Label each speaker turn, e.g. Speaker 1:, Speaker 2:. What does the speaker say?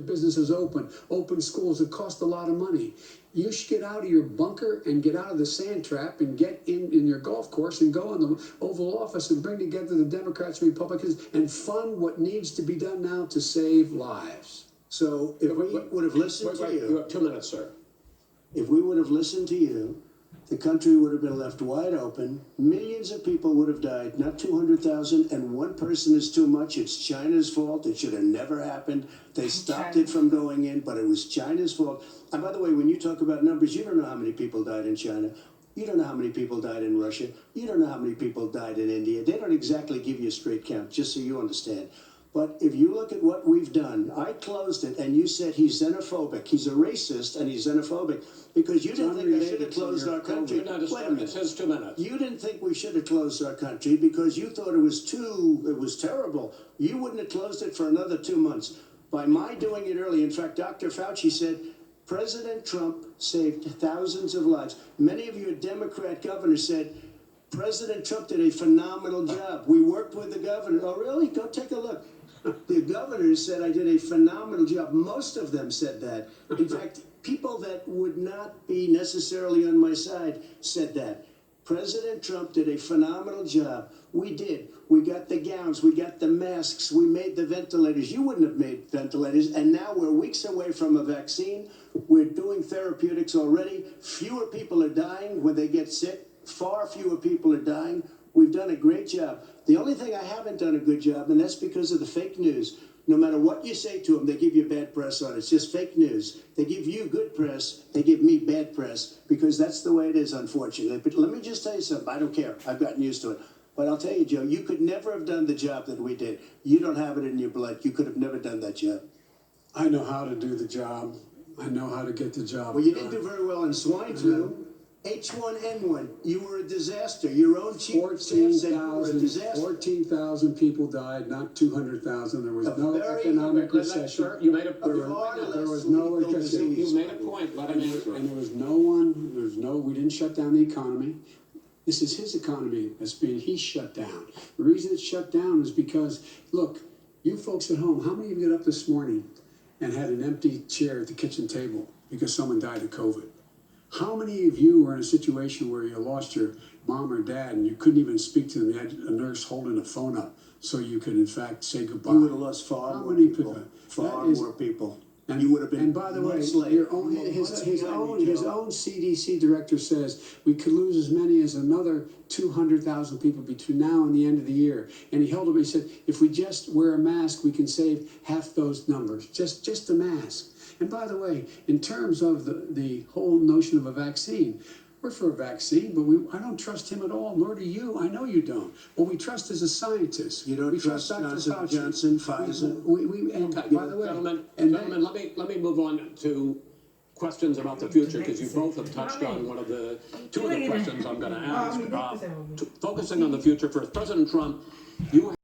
Speaker 1: businesses open schools that cost a lot of money. You should get out of your bunker and get out of the sand trap and get in your golf course and go in the Oval Office and bring together the Democrats and Republicans and fund what needs to be done now to save lives.
Speaker 2: So if we would have listened to you.
Speaker 3: You have 2 minutes, sir.
Speaker 2: If we would have listened to you, the country would have been left wide open. Millions of people would have died, not 200,000, and one person is too much. It's China's fault. It should have never happened. They stopped it from going in, but it was China's fault. And by the way, when you talk about numbers, you don't know how many people died in China. You don't know how many people died in Russia. You don't know how many people died in India. They don't exactly give you a straight count, just so you understand. But if you look at what we've done, I closed it, and you said he's xenophobic. He's a racist, and he's xenophobic because you didn't think I should have closed our country.
Speaker 3: Wait a minute. It says 2 minutes.
Speaker 2: You didn't think we should have closed our country because you thought it was terrible. You wouldn't have closed it for another 2 months. By my doing it early, in fact, Dr. Fauci said, President Trump saved thousands of lives. Many of you Democrat governors said, President Trump did a phenomenal job. We worked with the governor. Oh, really? Go take a look. The governors said I did a phenomenal job. Most of them said that. In fact, people that would not be necessarily on my side said that. President Trump did a phenomenal job. We did. We got the gowns. We got the masks. We made the ventilators. You wouldn't have made ventilators. And now we're weeks away from a vaccine. We're doing therapeutics already. Fewer people are dying when they get sick. Far fewer people are dying. We've done a great job. The only thing I haven't done a good job, and that's because of the fake news. No matter what you say to them, they give you bad press on it. It's just fake news. They give you good press. They give me bad press because that's the way it is, unfortunately. But let me just tell you something. I don't care. I've gotten used to it. But I'll tell you, Joe, you could never have done the job that we did. You don't have it in your blood. You could have never done that job.
Speaker 1: I know how to do the job. I know how to get the job
Speaker 2: Well, you
Speaker 1: done.
Speaker 2: didn't do very well in swine flu. H1N1, you were a disaster. Your own chief of staff said you were a disaster.
Speaker 1: 14,000 people died, not 200,000. There was no economic recession.
Speaker 3: Sir, you made a
Speaker 1: There was no recession.
Speaker 3: You made a point. Let him answer.
Speaker 1: And there was we didn't shut down the economy. This is his economy he's shut down. The reason it's shut down is because, look, you folks at home, how many of you got up this morning and had an empty chair at the kitchen table because someone died of COVID? How many of you were in a situation where you lost your mom or dad and you couldn't even speak to them? You had a nurse holding a phone up so you could, in fact, say goodbye.
Speaker 2: You would have lost far more people. Far more people.
Speaker 1: And
Speaker 2: you would have been.
Speaker 1: And by the way, his own CDC director says we could lose as many as another 200,000 people between now and the end of the year. And he held up. He said, if we just wear a mask, we can save half those numbers. Just a mask. And by the way, in terms of the whole notion of a vaccine, we're for a vaccine, but I don't trust him at all, nor do you. I know you don't. What we trust is a scientist.
Speaker 2: You don't trust Johnson, Pfizer?
Speaker 1: And by the way,
Speaker 3: gentlemen, let me move on to questions about the future, because you both have touched on two of the questions I'm going to ask. Focusing on the future first, President Trump, you